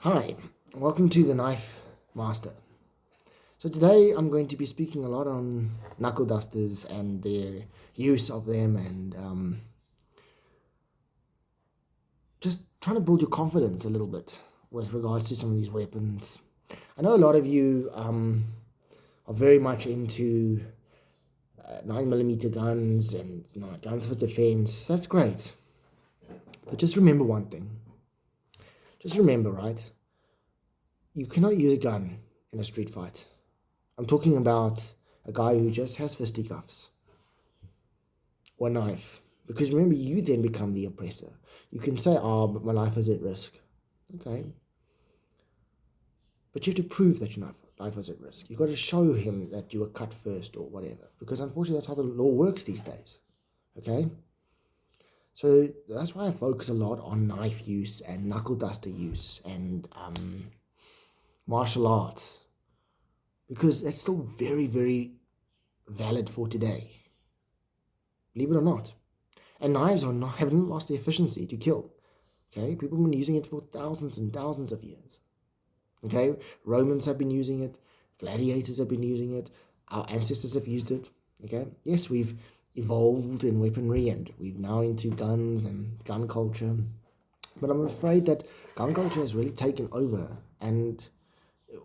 Hi, welcome to the Knife Master. So today I'm going to be speaking a lot on knuckle dusters and their use of them and just trying to build your confidence a little bit with regards to some of these weapons. I know a lot of you are very much into 9mm guns and guns for defense. That's great. But just remember one thing. Just remember, right? You cannot use a gun in a street fight. I'm talking about a guy who just has fisticuffs or a knife. Because remember, you then become the oppressor. You can say, oh, but my life is at risk. Okay. But you have to prove that your life is at risk. You've got to show him that you were cut first or whatever. Because unfortunately, that's how the law works these days. Okay. So that's why I focus a lot on knife use and knuckle duster use and martial arts, because that's still very, very valid for today. Believe it or not. And knives haven't lost their efficiency to kill. Okay, people have been using it for thousands and thousands of years. Okay, Romans have been using it, gladiators have been using it, our ancestors have used it. Okay, yes, we've evolved in weaponry and we've now into guns and gun culture, but I'm afraid that gun culture has really taken over, and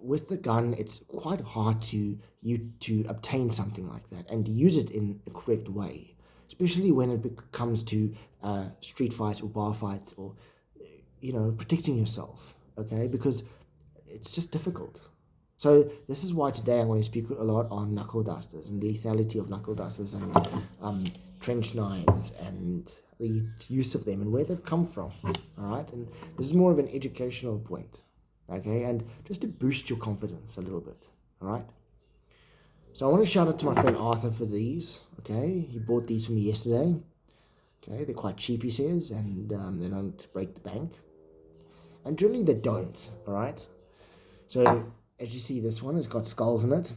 with the gun it's quite hard to obtain something like that and use it in a correct way, especially when it comes to street fights or bar fights or protecting yourself. Okay, because it's just difficult. So this is why today I'm going to speak a lot on knuckle dusters and the lethality of knuckle dusters and trench knives and the use of them and where they've come from. All right, and this is more of an educational point, okay, and just to boost your confidence a little bit. All right. So I want to shout out to my friend Arthur for these. Okay, he bought these for me yesterday. Okay, they're quite cheap, he says, and they don't break the bank, and generally they don't. All right. So as you see, this one has got skulls in it.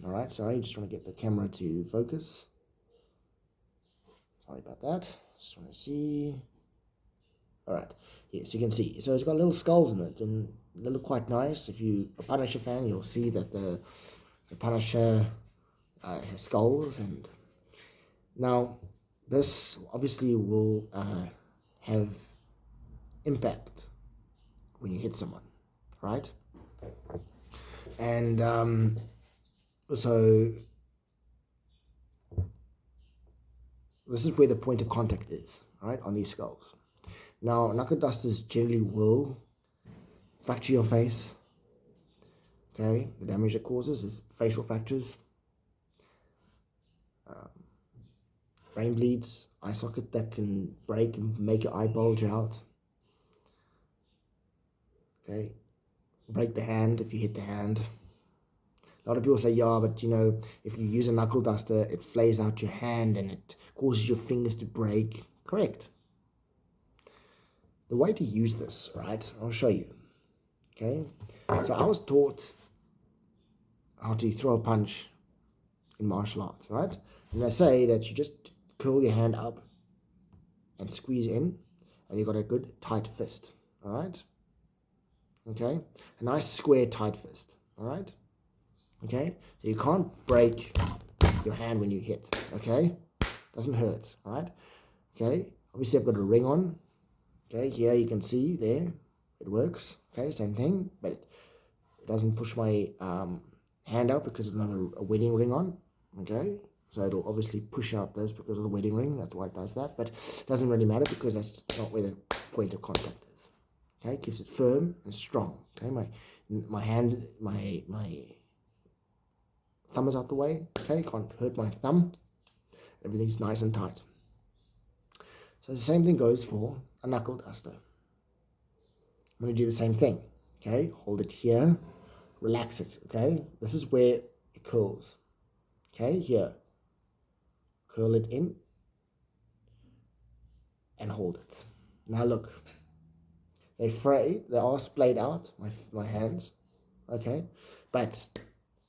All right, sorry, just want to get the camera to focus. Sorry about that. Just want to see. All right, yes, you can see. So it's got little skulls in it, and they look quite nice. If you're a Punisher fan, you'll see that the Punisher has skulls. And now, this obviously will have impact when you hit someone, right? And so this is where the point of contact is, right, on these skulls. Now, knuckle dusters generally will fracture your face. Okay, the damage it causes is facial fractures, brain bleeds, eye socket that can break and make your eye bulge out. Okay, break the hand if you hit the hand. A lot of people say, yeah, but if you use a knuckle duster, it flays out your hand and it causes your fingers to break. Correct. The way to use this, right, I'll show you. Okay, so I was taught how to throw a punch in martial arts, right? And they say that you just curl your hand up and squeeze in, and you've got a good tight fist, all right? Okay, a nice square tight fist, all right? Okay, so you can't break your hand when you hit, okay? Doesn't hurt, all right? Okay, obviously I've got a ring on. Okay, here you can see there, it works. Okay, same thing, but it doesn't push my hand out because there's not a wedding ring on. Okay, so it'll obviously push out this because of the wedding ring. That's why it does that, but it doesn't really matter because that's not where the point of contact is. Okay, it keeps it firm and strong. Okay, my hand, my thumb is out the way. Okay, can't hurt my thumb. Everything's nice and tight. So the same thing goes for a knuckle duster. I'm going to do the same thing. Okay, hold it here, relax it. Okay, this is where it curls. Okay, here, curl it in and hold it. Now look, they are splayed out, my hands. Okay, but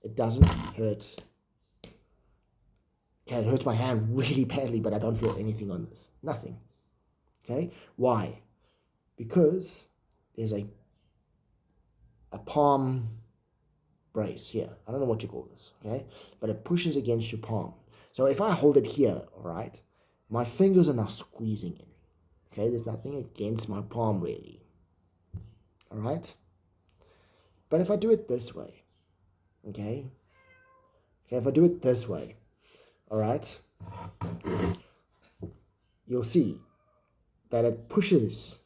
it doesn't hurt. Okay, it hurts my hand really badly, but I don't feel anything on this. Nothing. Okay, why? Because there's a a palm brace here. I don't know what you call this, okay? But it pushes against your palm. So if I hold it here, all right, my fingers are now squeezing in, okay? There's nothing against my palm really, all right? But if I do it this way, okay, if I do it this way, all right, you'll see that it pushes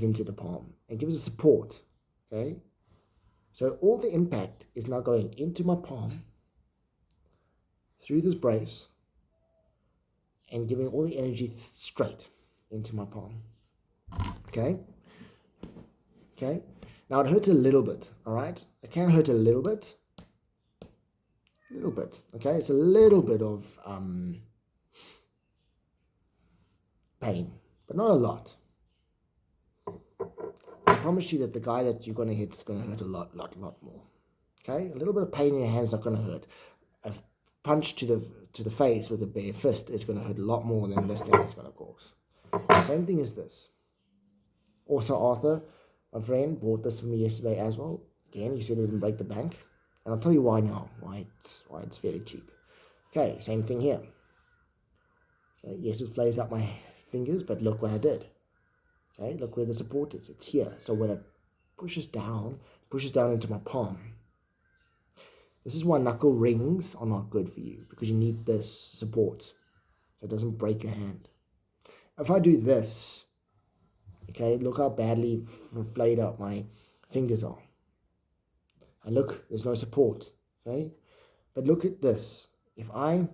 into the palm and gives it support, okay? So all the impact is now going into my palm through this brace and giving all the energy straight into my palm, okay? Okay, now it hurts a little bit, all right? It can hurt a little bit, okay? It's a little bit of pain, but not a lot. I promise you that the guy that you're going to hit is going to hurt a lot more, okay? A little bit of pain in your hand is not going to hurt. A punch to the face with a bare fist is going to hurt a lot more than this thing is going to cause. Same thing as this. Also, Arthur, my friend, bought this for me yesterday as well. Again, he said it didn't break the bank. And I'll tell you why now, why it's fairly cheap. Okay, same thing here. Okay, yes, it flays out my fingers, but look what I did. Okay, look where the support is. It's here. So when it pushes down into my palm. This is why knuckle rings are not good for you, because you need this support so it doesn't break your hand. If I do this, okay, look how badly flayed out my fingers are. And look, there's no support, okay? But look at this. If I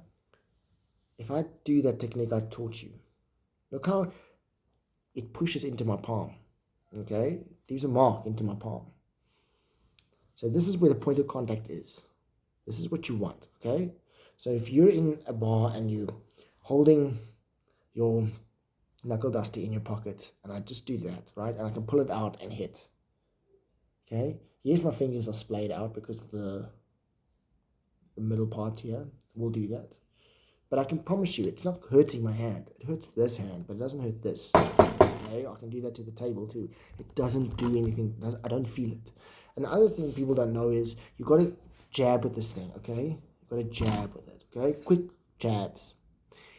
do that technique I taught you, look how it pushes into my palm, okay? It leaves a mark into my palm. So this is where the point of contact is. This is what you want, okay? So if you're in a bar and you're holding your knuckle duster in your pocket, and I just do that, right? And I can pull it out and hit, okay? Yes, my fingers are splayed out because of the middle part here will do that. But I can promise you, it's not hurting my hand. It hurts this hand, but it doesn't hurt this. Okay, I can do that to the table too. It doesn't do anything. I don't feel it. And the other thing people don't know is you got to jab with this thing, okay? You got to jab with it, okay? Quick jabs.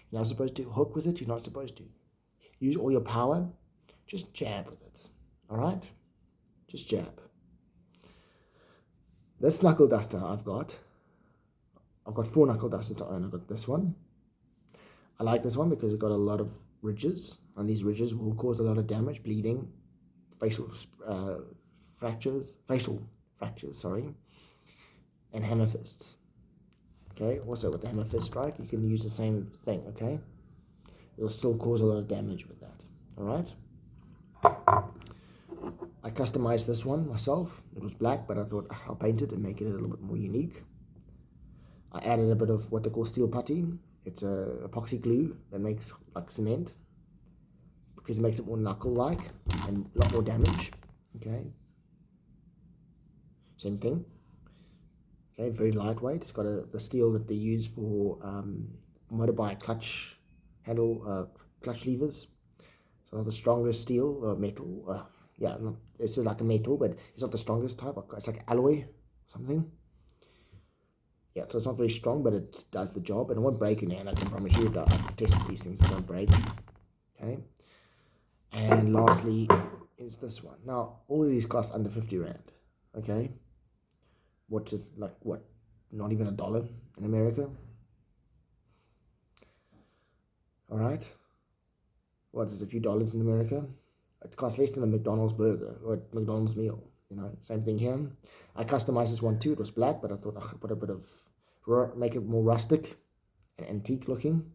You're not supposed to hook with it. You're not supposed to use all your power. Just jab with it, all right? Just jab. This knuckle duster I've got 4 knuckle dusters to own. I've got this one. I like this one because it's got a lot of ridges, and these ridges will cause a lot of damage, bleeding, facial fractures, and hammer fists. Okay, also with the hammer fist strike, you can use the same thing, okay? It'll still cause a lot of damage with that, all right? I customized this one myself. It was black, but I thought I'll paint it and make it a little bit more unique. I added a bit of what they call steel putty. It's a epoxy glue that makes like cement, because it makes it more knuckle-like and a lot more damage, okay? Same thing. Okay, very lightweight. It's got the steel that they use for motorbike clutch handle, clutch levers. So not the strongest steel or metal. It's just like a metal, but it's not the strongest type. It's like alloy or something. Yeah, so it's not very strong, but it does the job, and it won't break in your hand. I can promise you that. I've tested these things; they won't break. Okay. And lastly is this one. Now, all of these cost under 50 Rand. Okay. Which is like what? Not even $1 in America. All right. What is a few dollars in America? It costs less than a McDonald's burger or a McDonald's meal. You know, same thing here. I customized this one too. It was black, but I thought I could put a bit of, make it more rustic and antique looking.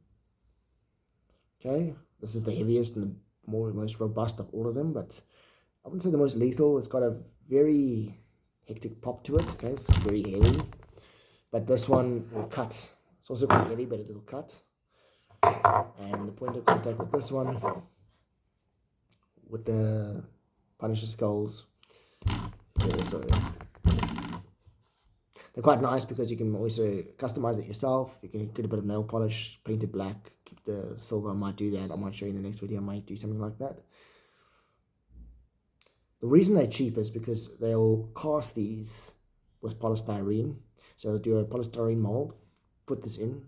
Okay, this is the heaviest and the most robust of all of them, but I wouldn't say the most lethal. It's got a very hectic pop to it. Okay, it's very heavy, but this one will cut. It's also quite heavy, but it'll cut. And the point of contact with this one, with the Punisher skulls, they're quite nice because you can also customize it yourself. You can get a bit of nail polish, paint it black, keep the silver. I might do that. I might show you in the next video. I might do something like that. The reason they're cheap is because they'll cast these with polystyrene. So they'll do a polystyrene mold, put this in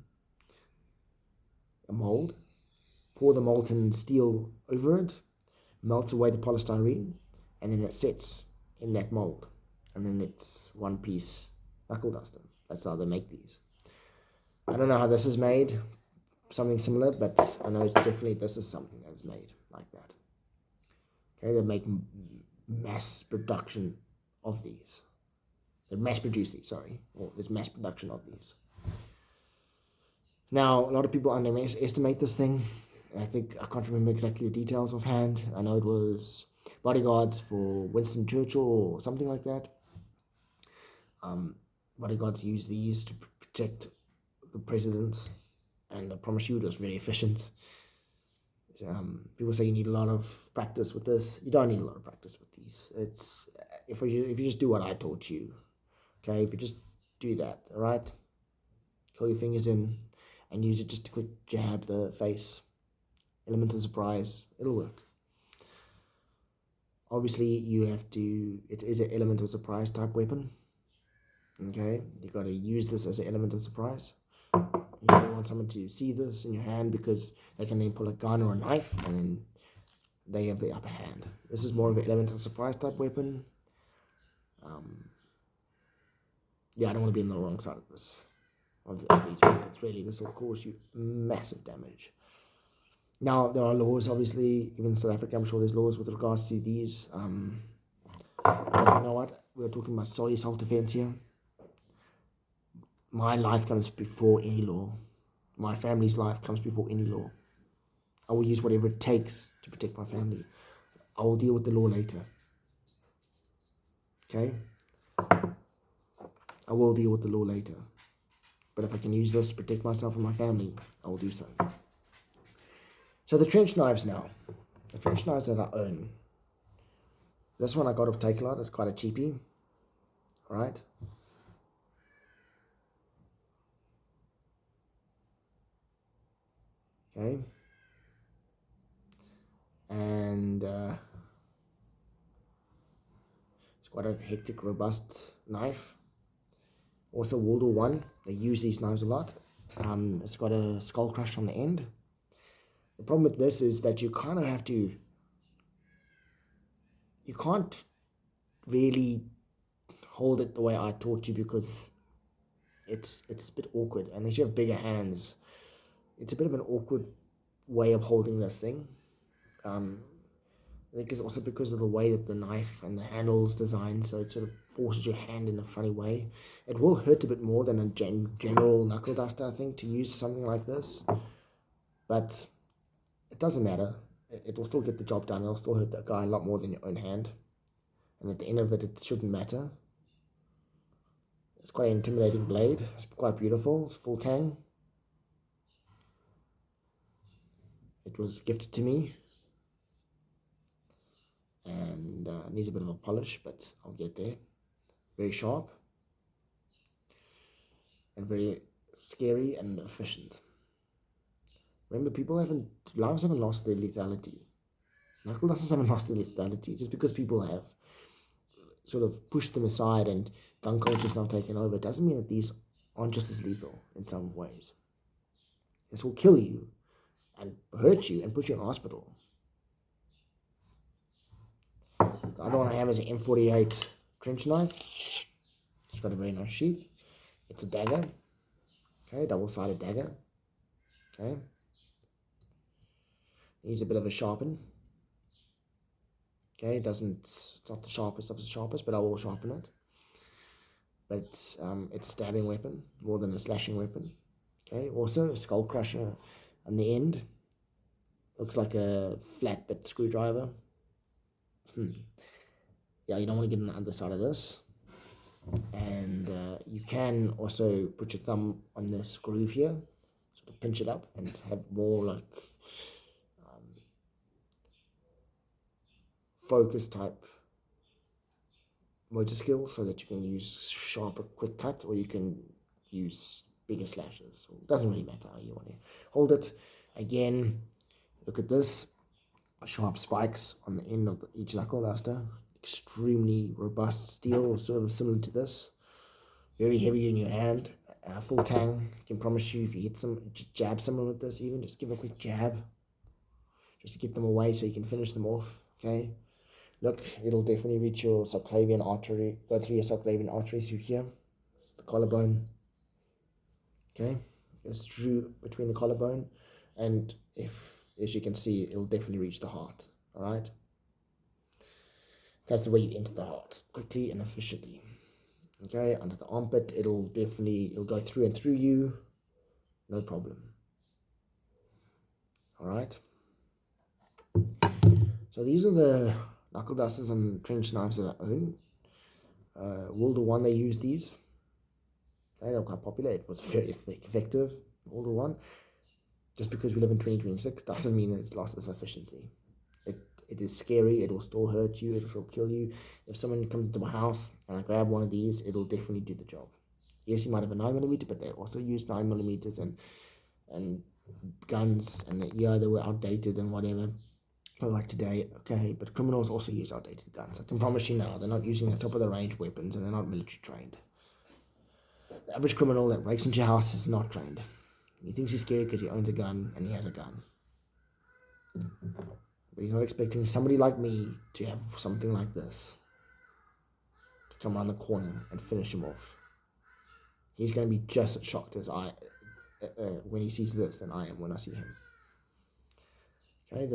a mold, pour the molten steel over it, melts away the polystyrene, and then it sits in that mold. And then it's one piece knuckle duster. That's how they make these. I don't know how this is made, something similar, but I know it's definitely this is something that is made like that. Okay, they make mass production of these. They mass produce these, sorry. Or there's mass production of these. Now, a lot of people underestimate this thing. I can't remember exactly the details offhand. I know it was bodyguards for Winston Churchill or something like that. Bodyguards use these to protect the president, and I promise you it was very efficient. People say you need a lot of practice with this. You don't need a lot of practice with these. It's if you just do what I taught you, okay? If you just do that, all right? Curl your fingers in and use it just to quick jab the face. Element of surprise. It'll work. Obviously, it is an element of surprise type weapon. Okay, you got to use this as an element of surprise. You don't want someone to see this in your hand because they can then pull a gun or a knife and then they have the upper hand. This is more of an element of surprise type weapon. Yeah, I don't want to be on the wrong side of this. Of these weapons, really. This will cause you massive damage. Now, there are laws, obviously, even in South Africa, I'm sure there's laws with regards to these. But you know what? We're talking about solely self-defense here. My life comes before any law. My family's life comes before any law. I will use whatever it takes to protect my family. I will deal with the law later. Okay? I will deal with the law later. But if I can use this to protect myself and my family, I will do so. So the trench knives now. The trench knives that I own. This one I got off Takealot. It's quite a cheapie. Alright? Okay? And it's quite a hectic, robust knife. Also World War I. They use these knives a lot. It's got a skull crush on the end. The problem with this is that you kind of have to... You can't really hold it the way I taught you because it's a bit awkward. Unless you have bigger hands, it's a bit of an awkward way of holding this thing. I think it's also because of the way that the knife and the handle is designed, so it sort of forces your hand in a funny way. It will hurt a bit more than a general knuckle duster, I think, to use something like this. But it doesn't matter. It will still get the job done. It'll still hurt that guy a lot more than your own hand. And at the end of it, it shouldn't matter. It's quite an intimidating blade. It's quite beautiful. It's full tang. It was gifted to me. And needs a bit of a polish, but I'll get there. Very sharp. And very scary and efficient. Remember, lives haven't lost their lethality. Knuckle dusters haven't lost their lethality. Just because people have sort of pushed them aside and gun culture's now taken over, doesn't mean that these aren't just as lethal in some ways. This will kill you and hurt you and put you in hospital. The other one I have is an M48 trench knife. It's got a very nice sheath. It's a dagger. Okay, double-sided dagger. Okay. Needs a bit of a sharpen. Okay, it's not the sharpest of the sharpest, but I will sharpen it. But it's a stabbing weapon more than a slashing weapon. Okay, also a skull crusher on the end. Looks like a flat-bit screwdriver. Yeah, you don't want to get on the other side of this. And you can also put your thumb on this groove here, sort of pinch it up and have more like focus type motor skills so that you can use sharper quick cuts or you can use bigger slashes. It doesn't really matter how you want to hold it. Again, look at this. Sharp spikes on the end of each knuckle duster. You extremely robust steel, sort of similar to this. Very heavy in your hand, full tang. I can promise you, if you hit jab someone with this, even just give a quick jab, just to get them away so you can finish them off. Okay, look, it'll definitely reach your subclavian artery, go through your subclavian artery through here. It's the collarbone. Okay, it's through between the collarbone, and as you can see, it'll definitely reach the heart. All right, that's the way you enter the heart, quickly and efficiently. Okay, under the armpit, it'll go through and through you, no problem. All right. So these are the knuckle dusters and trench knives that I own. World War I, they used these. Okay, they were quite popular. It was very effective. World War I. Just because we live in 2026 doesn't mean it's lost its efficiency. It is scary. It will still hurt you. It will kill you. If someone comes into my house and I grab one of these, it'll definitely do the job. Yes, you might have a 9mm, but they also use 9mm and guns, and they were outdated and whatever. Not like today, okay, but criminals also use outdated guns. I can promise you now, they're not using the top of the range weapons, and they're not military trained. The average criminal that breaks into your house is not trained. He thinks he's scary because he owns a gun and he has a gun. But he's not expecting somebody like me to have something like this to come around the corner and finish him off. He's going to be just as shocked as I when he sees this than I am when I see him. Okay,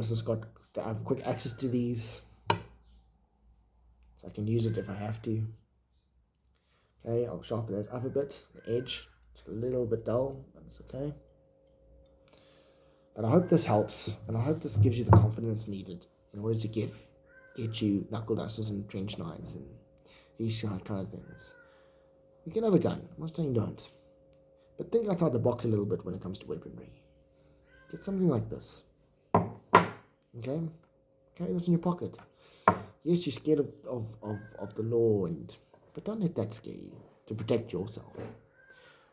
I have quick access to these, so I can use it if I have to. Okay, I'll sharpen it up a bit. The edge, it's a little bit dull, but it's okay. But I hope this helps, and I hope this gives you the confidence needed in order to get you knuckle dusters and trench knives and these kind of things. You can have a gun. I'm not saying don't, but think outside the box a little bit when it comes to weaponry. Get something like this. Okay, carry this in your pocket. Yes, you're scared of the law, but don't let that scare you. To protect yourself.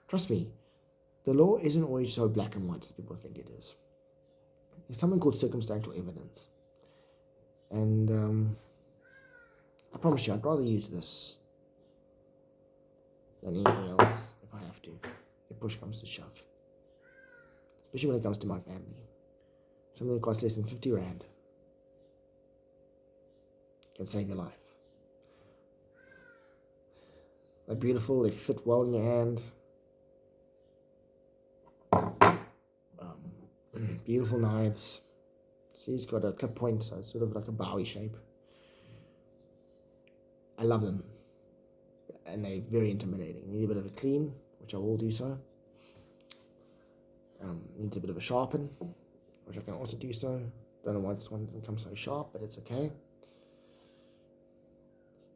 Trust me, the law isn't always so black and white as people think it is. There's something called circumstantial evidence, and I promise you, I'd rather use this than anything else if I have to. If push comes to shove, especially when it comes to my family. Something that costs less than 50 Rand can save your life. They're beautiful, they fit well in your hand. Beautiful knives. See, it's got a clip point, so it's sort of like a bowie shape. I love them. And they're very intimidating. Need a bit of a clean, which I will do so. Needs a bit of a sharpen, which I can also do so. Don't know why this one didn't come so sharp, but it's okay.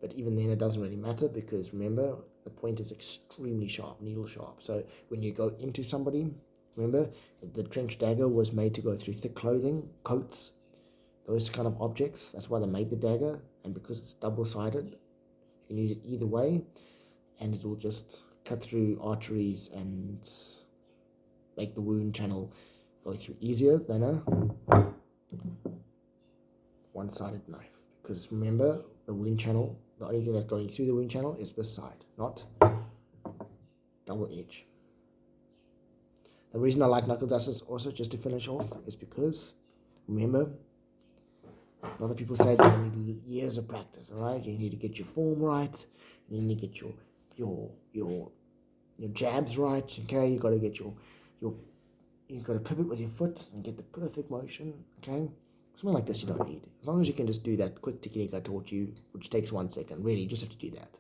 But even then, it doesn't really matter, because remember, the point is extremely sharp, needle sharp. So when you go into somebody, remember, the trench dagger was made to go through thick clothing, coats, those kind of objects. That's why they made the dagger, and because it's double-sided, you can use it either way, and it will just cut through arteries and make the wound channel go through easier than a one-sided knife. Because remember, the wound channel, the only thing that's going through the wound channel is this side, not double edge. The reason I like knuckle dusters also, just to finish off, is because, remember, a lot of people say that you need years of practice, alright? You need to get your form right, you need to get your jabs right, okay? You gotta get you gotta pivot with your foot and get the perfect motion, okay? Something like this you don't need. As long as you can just do that quick technique I taught you, which takes 1 second, really, you just have to do that.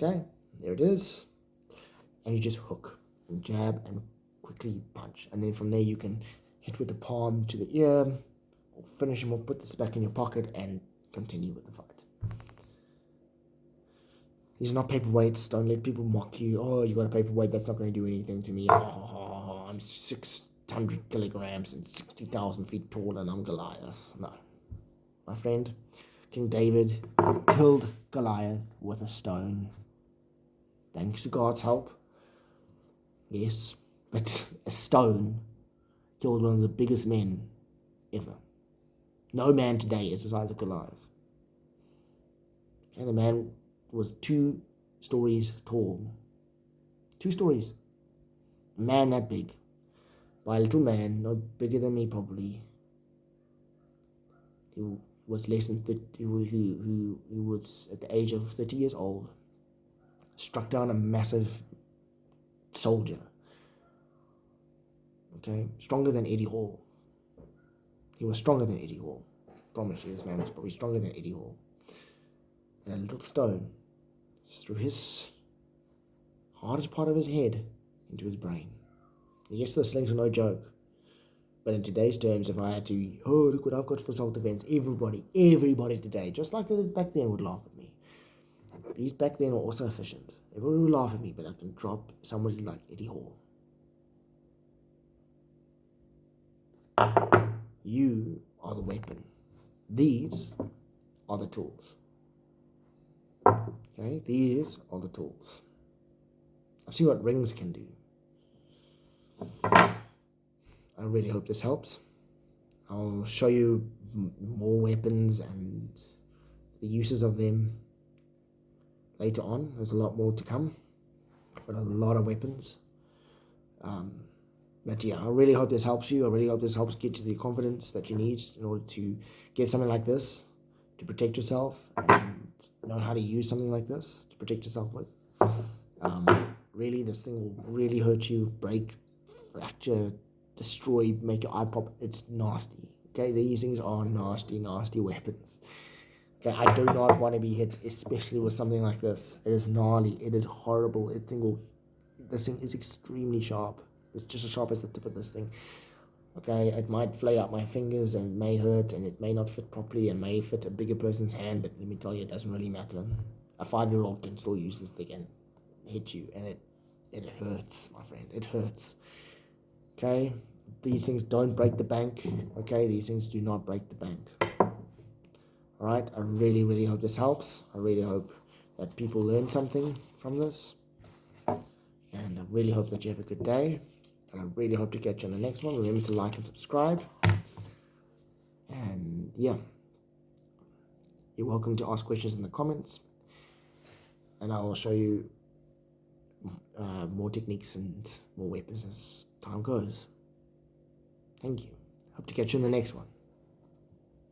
Okay, there it is. And you just hook and jab and quickly punch. And then from there you can hit with the palm to the ear, or finish him off, put this back in your pocket and continue with the fight. These are not paperweights. Don't let people mock you. Oh, you got a paperweight, that's not going to do anything to me. Oh, I'm 600 kilograms and 60,000 feet tall and I'm Goliath. No. My friend, King David killed Goliath with a stone. Thanks to God's help. Yes, but a stone killed one of the biggest men ever. No man today is the size of Goliath. Okay, the man was 2 stories tall. 2 stories. A man that big. By a little man, no bigger than me probably. Who was less than 30, who was at the age of 30 years old. Struck down a massive soldier. Okay, stronger than Eddie Hall. He was stronger than Eddie Hall. I promise you, this man was probably stronger than Eddie Hall. And a little stone through his hardest part of his head into his brain. Yes, the slings are no joke. But in today's terms, if I had to, oh, look what I've got for self-defense, everybody today, just like they did back then, would laugh at me. These back then were also efficient. Everyone would laugh at me, but I can drop somebody like Eddie Hall. You are the weapon. These are the tools. Okay, these are the tools. I've seen what rings can do. I really hope this helps. I'll show you more weapons and the uses of them later on. There's a lot more to come. I've got a lot of weapons. But yeah, I really hope this helps you. I really hope this helps get you the confidence that you need in order to get something like this, to protect yourself, and know how to use something like this to protect yourself with. Really, this thing will really hurt you, break, fracture, destroy, make your eye pop. It's nasty. Okay, these things are nasty, nasty weapons. Okay, I do not want to be hit, especially with something like this. It is gnarly. It is horrible. This thing is extremely sharp. It's just as sharp as the tip of this thing. Okay, it might flay out my fingers and it may hurt and it may not fit properly and may fit a bigger person's hand, but let me tell you, it doesn't really matter. A 5-year-old can still use this thing and hit you, and it hurts, my friend. It hurts. Okay, these things don't break the bank. Okay, these things do not break the bank. Alright, I really, really hope this helps. I really hope that people learn something from this. And I really hope that you have a good day. And I really hope to catch you on the next one. Remember to like and subscribe. And yeah, you're welcome to ask questions in the comments. And I will show you more techniques and more weapons as time goes. Thank you. Hope to catch you in the next one.